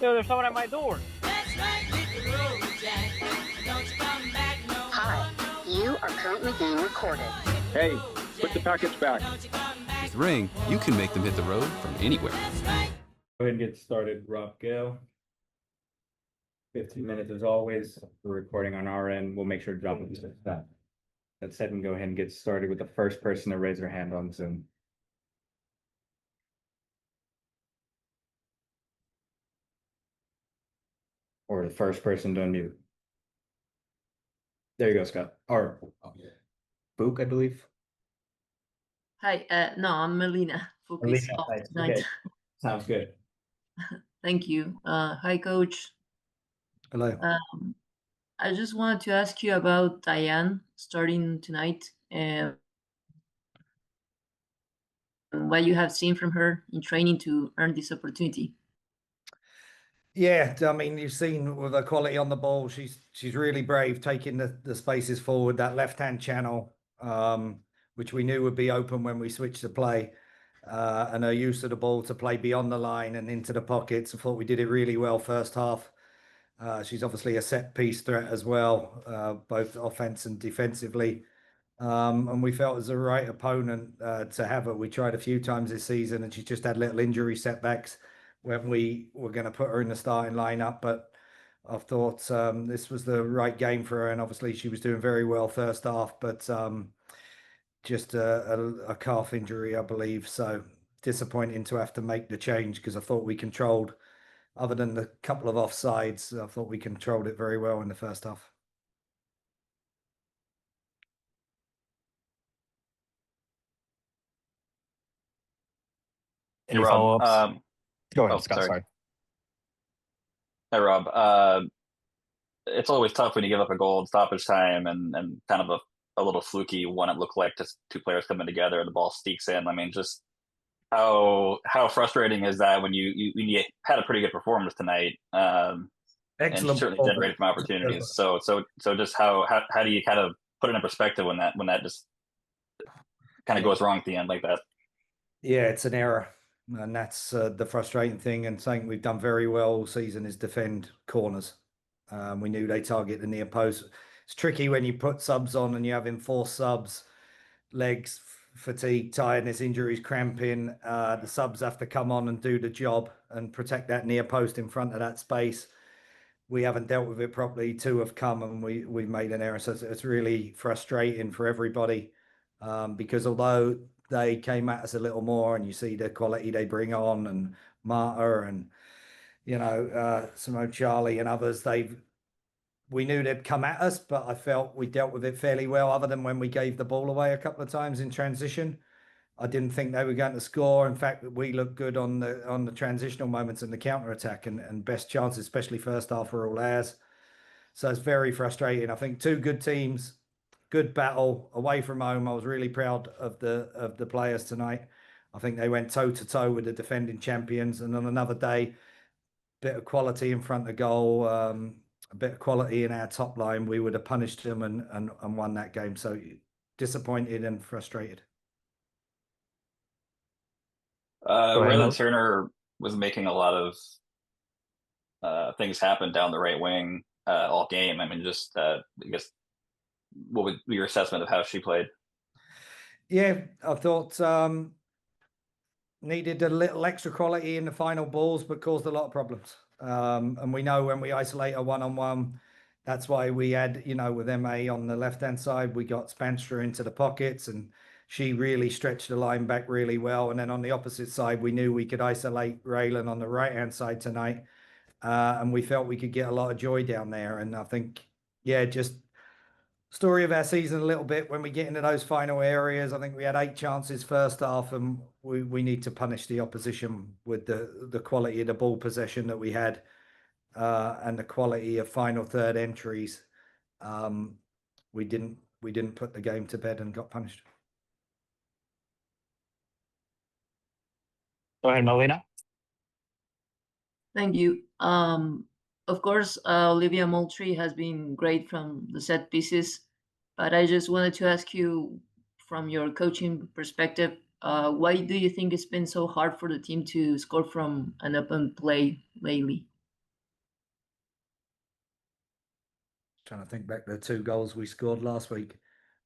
Yo, there's someone at my door. That's right, hit the road, Jack. Don't you come back no Hi, you are currently being recorded. Hey, put the package back. With Ring, you can make them hit the road from anywhere. Go ahead and get started, Rob, Gale. 15 minutes as always. We're recording on our end. We'll make sure to jump into that. That said, and go ahead and get started with the first person to raise their hand on Zoom. Or the first person to unmute. There you go, Scott. Or Book, I believe. Hi, no, I'm Melina. Focus Alina, off nice. tonight. Okay. Sounds good. Thank you. Hi, Coach. Hello. I just wanted to ask you about Diane starting tonight and what you have seen from her in training to earn this opportunity. Yeah, I mean, you've seen with her quality on the ball, she's really brave, taking the spaces forward, that left-hand channel, which we knew would be open when we switched to play, and her use of the ball to play beyond the line and into the pockets. I thought we did it really well first half. She's obviously a set-piece threat as well, both offense and defensively. And we felt it was the right opponent to have her. We tried a few times this season, and she just had little injury setbacks when we were going to put her in the starting lineup. But I thought this was the right game for her, and obviously she was doing very well first half, but just a calf injury, I believe. So disappointing to have to make the change because I thought we controlled, other than the couple of offsides, I thought we controlled it very well in the first half. Any Rob, follow-ups? Go ahead, oh, Scott. Sorry. Hey, Rob. It's always tough when you give up a goal in stoppage time and kind of a little fluky one. It looked like just two players coming together and the ball sneaks in. I mean, just how frustrating is that when you had a pretty good performance tonight, and Excellent certainly generated some opportunities. So just how do you kind of put it in perspective when that just kind of goes wrong at the end like that? Yeah, it's an error. And that's the frustrating thing. And something we've done very well all season is defend corners. We knew they target the near post. It's tricky when you put subs on and you have enforced subs, legs, fatigue, tiredness, injuries, cramping. The subs have to come on and do the job and protect that near post in front of that space. We haven't dealt with it properly. Two have come and we made an error. So it's really frustrating for everybody because although they came at us a little more, and you see the quality they bring on, and Marta and Simone Charlie and others, we knew they'd come at us, but I felt we dealt with it fairly well, other than when we gave the ball away a couple of times in transition. I didn't think they were going to score. In fact, we looked good on the transitional moments and the counter attack, and best chances, especially first half, were all ours. So it's very frustrating. I think two good teams, good battle away from home. I was really proud of the players tonight. I think they went toe to toe with the defending champions, and on another day, bit of quality in front of goal, a bit of quality in our top line, we would have punished them and won that game. So disappointed and frustrated. Reilyn Turner was making a lot of things happen down the right wing all game. I mean, just I guess what would be your assessment of how she played? Yeah, I thought needed a little extra quality in the final balls, but caused a lot of problems. And we know when we isolate a one-on-one, that's why we had, with MA on the left-hand side, we got Spanstra into the pockets, and she really stretched the line back really well. And then on the opposite side, we knew we could isolate Reilyn on the right-hand side tonight. And we felt we could get a lot of joy down there. And I think, yeah, just story of our season a little bit when we get into those final areas. I think we had 8 chances first half, and we need to punish the opposition with the quality of the ball possession that we had, and the quality of final third entries. We didn't put the game to bed and got punished. Go ahead, Melina. Thank you. Of course, Olivia Moultrie has been great from the set pieces, but I just wanted to ask you, from your coaching perspective, why do you think it's been so hard for the team to score from an open play lately? Trying to think back to the 2 goals we scored last week.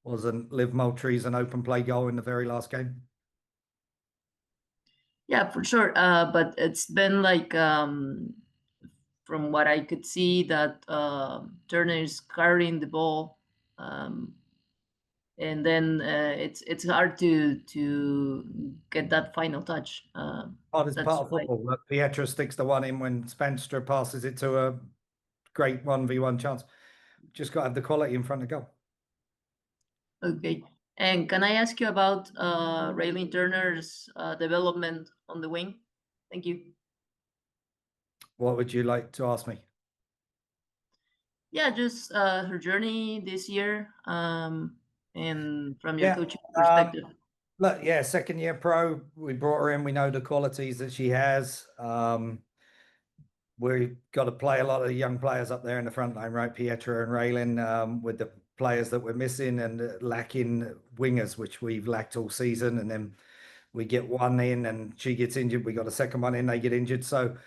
Wasn't Liv Moultrie's an open play goal in the very last game? Yeah, for sure. But it's been like from what I could see that Turner is carrying the ball, and then it's hard to get that final touch. Oh, it's That's part of why. football. Look, Pietra sticks the one in when Spenstra passes it to a great 1v1 chance. Just got to have the quality in front of goal. Okay. And can I ask you about Reilyn Turner's development on the wing? Thank you. What would you like to ask me? Yeah, just her journey this year, and from your Yeah, coaching perspective. Look, yeah, second year pro. We brought her in. We know the qualities that she has. We've got to play a lot of young players up there in the front line, right? Pietra and Reilyn, with the players that we're missing and lacking wingers, which we've lacked all season. And then we get one in and she gets injured. We got a second one in, they get injured. So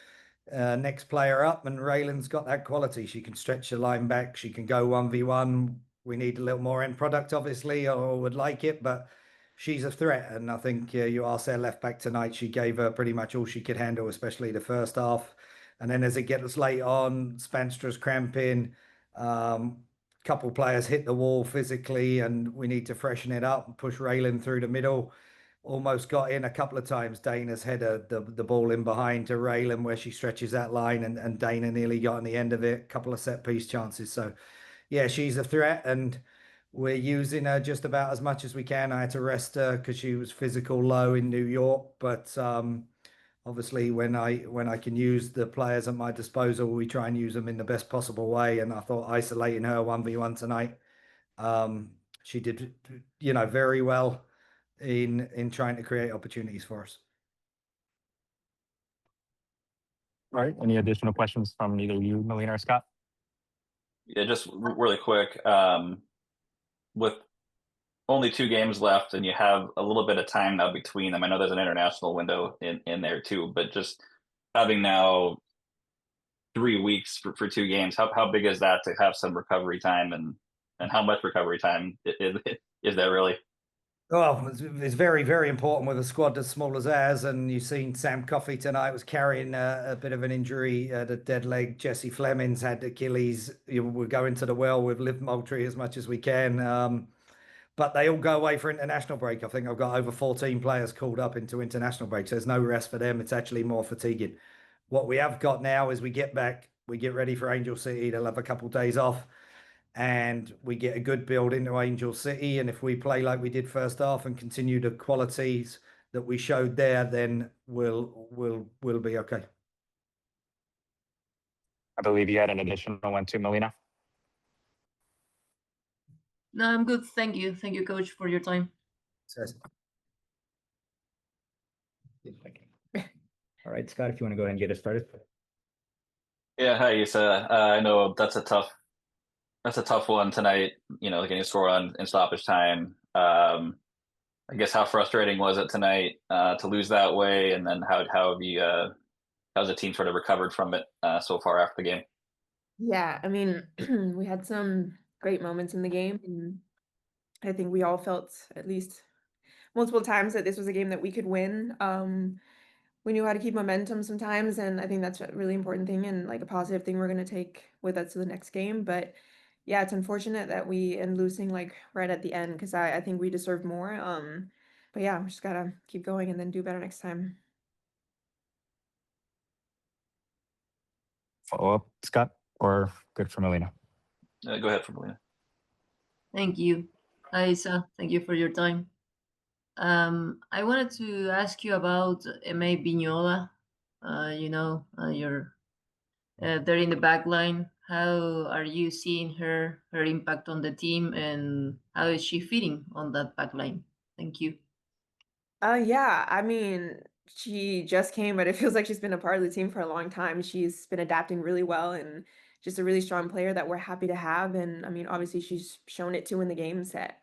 next player up, and Raylyn's got that quality. She can stretch the line back. She can go 1v1. We need a little more end product, obviously, or would like it, but she's a threat. And I think you asked their left back tonight, she gave her pretty much all she could handle, especially the first half. And then as it gets late on, Spanstra's cramping. Couple players hit the wall physically, and we need to freshen it up and push Reilyn through the middle. Almost got in a couple of times. Dana's headed the ball in behind to Reilyn where she stretches that line, and Dana nearly got on the end of it. A couple of set piece chances. So, yeah, she's a threat, and we're using her just about as much as we can. I had to rest her because she was physical low in New York, but obviously when I can use the players at my disposal, we try and use them in the best possible way. And I thought isolating her 1v1 tonight, she did, very well in trying to create opportunities for us. All right. Any additional questions from either you, Melina, or Scott? Yeah, just really quick. With only 2 games left, and you have a little bit of time now between them. I know there's an international window in there too, but just having now 3 weeks for 2 games, how big is that to have some recovery time, and how much recovery time is there really? Well, it's very, very important with a squad as small as ours. And you've seen Sam Coffey tonight was carrying a bit of an injury, the dead leg. Jesse Fleming's had Achilles. We're going to the well with Liv Moultrie as much as we can. But they all go away for international break. I think I've got over 14 players called up into international break. So there's no rest for them. It's actually more fatiguing. What we have got now is we get back, we get ready for Angel City. They'll have a couple of days off, and we get a good build into Angel City. And if we play like we did first half and continue the qualities that we showed there, then we'll be okay. I believe you had an additional one too, Melina. No, I'm good. Thank you. Thank you, coach, for your time. All right, Scott, if you want to go ahead and get us started. Yeah, hi, Isa. I know that's a tough one tonight. Getting a score in stoppage time. I guess how frustrating was it tonight to lose that way, and then how have you how's the team sort of recovered from it so far after the game? Yeah, I mean, we had some great moments in the game, and I think we all felt at least multiple times that this was a game that we could win. We knew how to keep momentum sometimes, and I think that's a really important thing and like a positive thing we're going to take with us to the next game. But yeah, it's unfortunate that we end losing like right at the end, because I think we deserved more. But yeah, we just gotta keep going and then do better next time. Follow up, Scott, or good for Melina? Go ahead, Melina. Thank you. Hi, Isa. Thank you for your time. I wanted to ask you about Eme Vignola. You're there in the back line. How are you seeing her impact on the team, and how is she fitting on that back line? Thank you. Yeah, I mean, she just came, but it feels like she's been a part of the team for a long time. She's been adapting really well and just a really strong player that we're happy to have. And I mean, obviously she's shown it too in the games that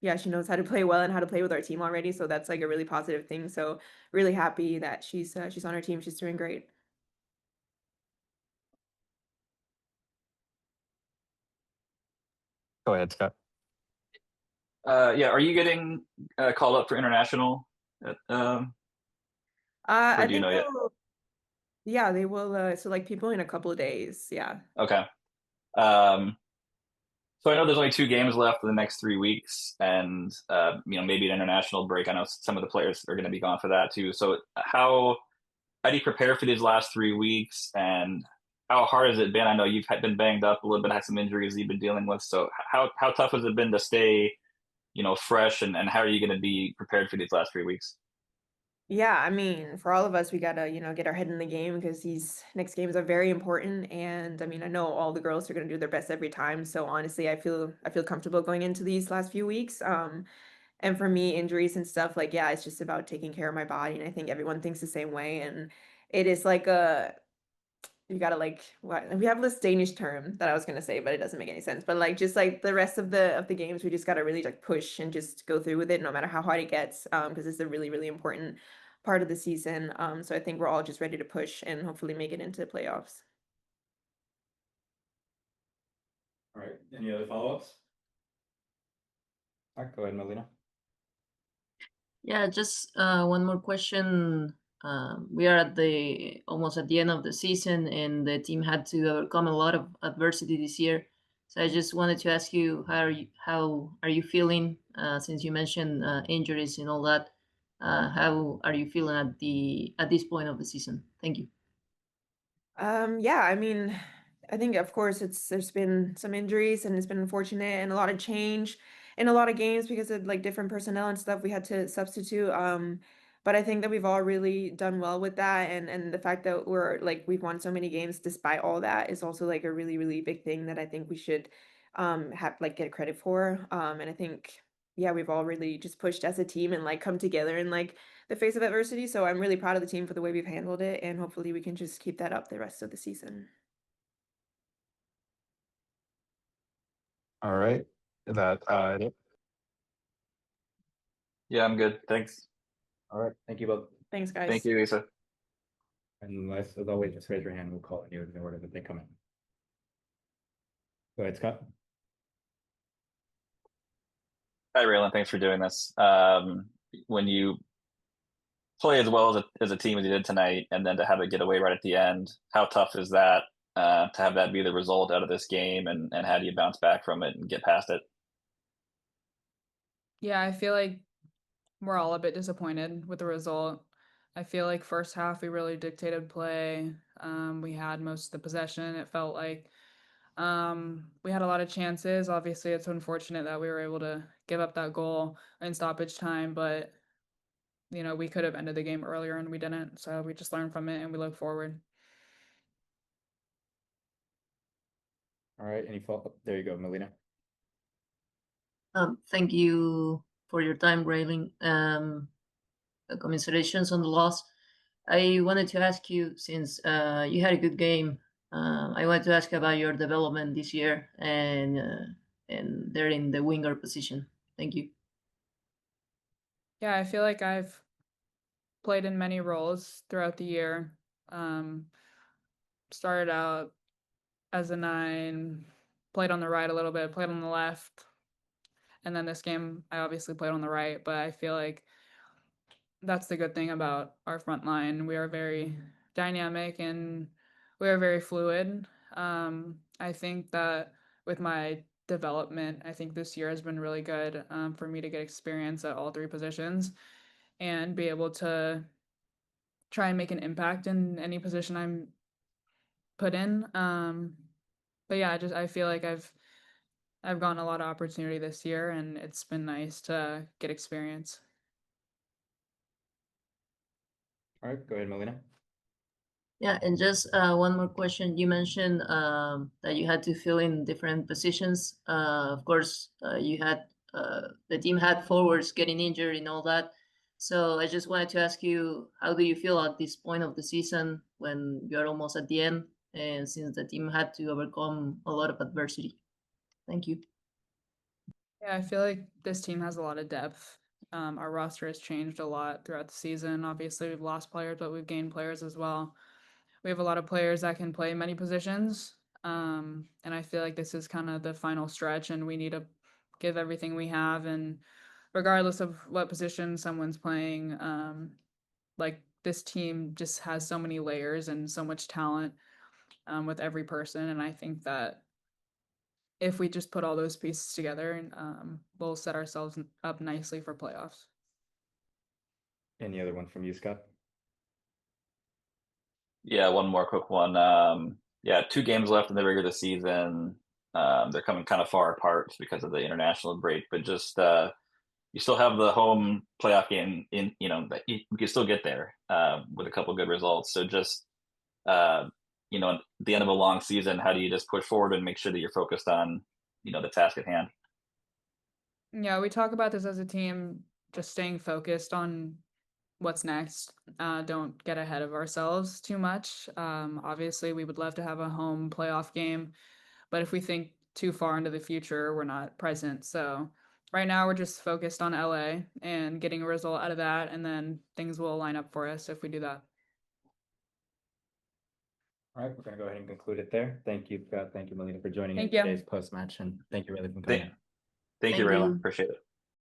yeah, she knows how to play well and how to play with our team already. So that's like a really positive thing. So really happy that she's on our team. She's doing great. Go ahead, Scott. Yeah, are you getting called up for international? Or I do you think know yet? yeah, they will select people in a couple of days. Yeah. Okay. Um, so I know there's only 2 games left in the next 3 weeks, and maybe an international break. I know some of the players are going to be gone for that too. So how do you prepare for these last 3 weeks, and how hard has it been? I know you've been banged up a little bit, had some injuries you've been dealing with. So how tough has it been to stay, fresh, and how are you going to be prepared for these last 3 weeks? Yeah, I mean, for all of us, we gotta, get our head in the game because these next games are very important. And I mean, I know all the girls are gonna do their best every time. So honestly, I feel comfortable going into these last few weeks. And for me, injuries and stuff, like, yeah, it's just about taking care of my body. And I think everyone thinks the same way. And it is like you gotta like what we have this Danish term that I was gonna say, but it doesn't make any sense. But like just like the rest of the games, we just gotta really like push and just go through with it, no matter how hard it gets, because it's a really, really important part of the season. So I think we're all just ready to push and hopefully make it into the playoffs. All right, any other follow-ups? All right, go ahead, Melina. Yeah, just one more question. We are at the almost at the end of the season, and the team had to overcome a lot of adversity this year. So I just wanted to ask you, how are you feeling? Since you mentioned injuries and all that, how are you feeling at this point of the season? Thank you. Yeah, I mean, I think of course there's been some injuries and it's been unfortunate and a lot of change in a lot of games because of like different personnel and stuff we had to substitute. But I think that we've all really done well with that, and the fact that we've won so many games despite all that is also like a really, really big thing that I think we should have like get credit for. And I think yeah, we've all really just pushed as a team and like come together and like the face of adversity. So I'm really proud of the team for the way we've handled it, and hopefully we can just keep that up the rest of the season. All right. That it? Yeah, I'm good. Thanks. All right, thank you both. Thanks, Thank guys. you, Lisa. And as always, just raise your hand, we'll call on you in the order that they come in. Go ahead, Scott. Hi, Raylan. Thanks for doing this. When you play as well as a team as you did tonight, and then to have it get away right at the end, how tough is that to have that be the result out of this game, and how do you bounce back from it and get past it? Yeah, I feel like we're all a bit disappointed with the result. I feel like first half we really dictated play. We had most of the possession. It felt like we had a lot of chances. Obviously, it's unfortunate that we were able to give up that goal in stoppage time, but we could have ended the game earlier and we didn't. So we just learned from it and we look forward. All right, any follow-up? There you go, Melina. Thank you for your time, Rayling. Commiserations on the loss. I wanted to ask you, since you had a good game, I wanted to ask about your development this year and they're in the winger position. Thank you. Yeah, I feel like I've played in many roles throughout the year. Started out as a 9, played on the right a little bit, played on the left. And then this game, I obviously played on the right, but I feel like that's the good thing about our front line. We are very dynamic and we are very fluid. I think that with my development, I think this year has been really good for me to get experience at all 3 positions and be able to try and make an impact in any position I'm put in. But yeah, I feel like I've gotten a lot of opportunity this year, and it's been nice to get experience. All right, go ahead, Melina. Yeah, and just one more question. You mentioned that you had to fill in different positions. Of course, the team had forwards getting injured and all that. So I just wanted to ask you, how do you feel at this point of the season when you're almost at the end, and since the team had to overcome a lot of adversity? Thank you. Yeah, I feel like this team has a lot of depth. Our roster has changed a lot throughout the season. Obviously, we've lost players, but we've gained players as well. We have a lot of players that can play many positions. And I feel like this is kind of the final stretch, and we need to give everything we have. And regardless of what position someone's playing, like this team just has so many layers and so much talent with every person. And I think that if we just put all those pieces together, we'll set ourselves up nicely for playoffs. Any other one from you, Scott? Yeah, one more quick one. Yeah, 2 games left in the regular season. They're coming kind of far apart because of the international break, but just you still have the home playoff game in, that you can still get there with a couple good results. So just at the end of a long season, how do you just push forward and make sure that you're focused on, the task at hand? Yeah, we talk about this as a team, just staying focused on what's next. Don't get ahead of ourselves too much. Obviously, we would love to have a home playoff game, but if we think too far into the future, we're not present. So right now, we're just focused on LA and getting a result out of that, and then things will line up for us if we do that. All right, we're gonna go ahead and conclude it there. Thank you, Scott. Thank you, Melina, for joining in Thank you. today's post match, and thank you, Reilyn, for coming. Thank you, Thank Raylan. you. Appreciate it.